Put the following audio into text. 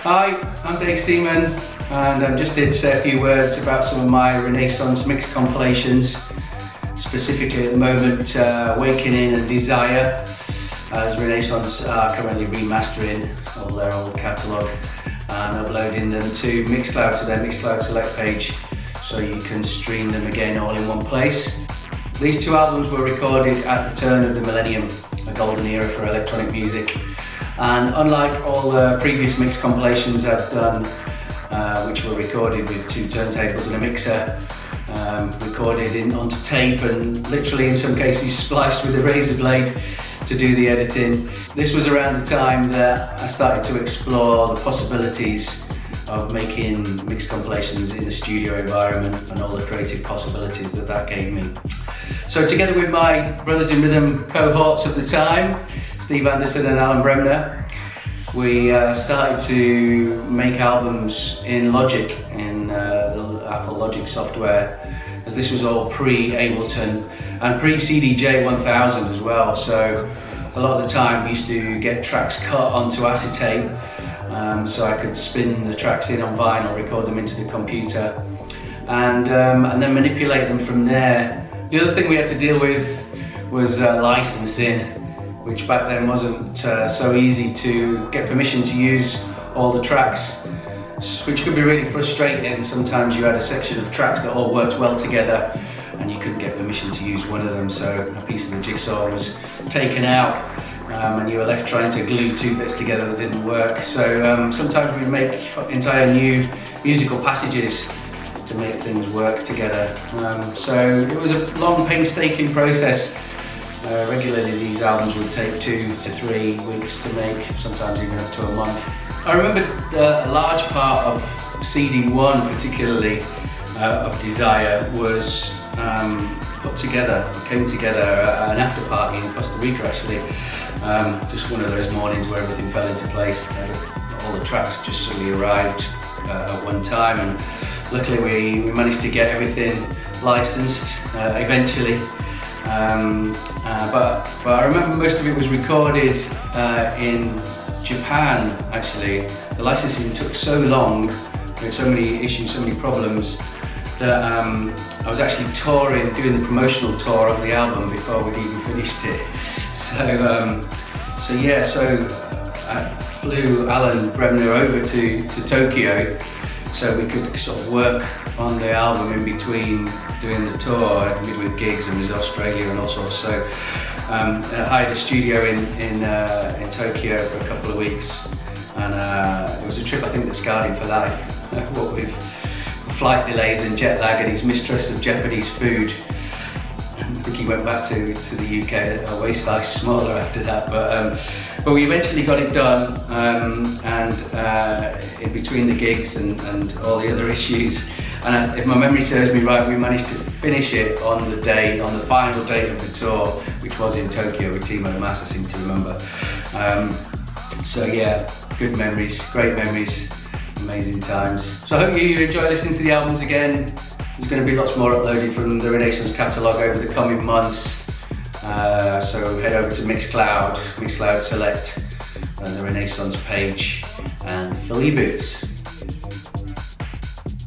Hi, I'm Seaman, and I'm just here to say a few words about some of my Renaissance mix compilations, specifically at the moment Awakening and Desire, as Renaissance are currently remastering all their old catalogue and uploading them to Mixcloud, to their Mixcloud Select page, so you can stream them again all in one place. These two albums were recorded at the turn of the millennium, a golden era for electronic music. And unlike all the previous mix compilations I've done, which were recorded with two turntables and a mixer, recorded onto tape and literally in some cases spliced with a razor blade to do the editing, this was around the time that I started to explore the possibilities of making mix compilations in the studio environment and all the creative possibilities that gave me. So together with my brothers in rhythm cohorts at the time, Steve Anderson and Alan Bremner, we started to make albums in Logic, in the Apple Logic software, as this was all pre-Ableton and pre-CDJ 1000 as well. So a lot of the time we used to get tracks cut onto acetate, so I could spin the tracks in on vinyl, record them into the computer, and then manipulate them from there. The other thing we had to deal with was licensing, which back then wasn't so easy to get permission to use all the tracks, which could be really frustrating. Sometimes you had a section of tracks that all worked well together and you couldn't get permission to use one of them, so a piece of the jigsaw was taken out and you were left trying to glue two bits together that didn't work. So sometimes we'd make entire new musical passages to make things work together. So it was a long, painstaking process. Regularly these albums would take 2 to 3 weeks to make, sometimes even up to a month. I remember a large part of CD1 particularly of Desire was came together at an after party in Costa Rica actually. Just one of those mornings where everything fell into place. All the tracks just suddenly arrived at one time, and luckily we managed to get everything licensed eventually. But I remember most of it was recorded in Japan actually. The licensing took so long, we had so many issues, so many problems, that I was actually doing the promotional tour of the album before we'd even finished it. So I flew Alan Bremner over to Tokyo so we could sort of work on the album in between doing the tour, with gigs, and there's Australia and all sorts. So I hired a studio in Tokyo for a couple of weeks, and it was a trip I think that scarred him for life. What with flight delays and jet lag and his mistrust of Japanese food. I think he went back to the UK a waist size smaller after that, but we eventually got it done, and in between the gigs and all the other issues, and if my memory serves me right, we managed to finish it on the final date of the tour, which was in Tokyo with Timo Maas, I seem to remember. So yeah, good memories, great memories, amazing times. So I hope you enjoy listening to the albums again. There's going to be lots more uploaded from the Renaissance catalogue over the coming months. So head over to Mixcloud Select, and the Renaissance page, and fill your boots.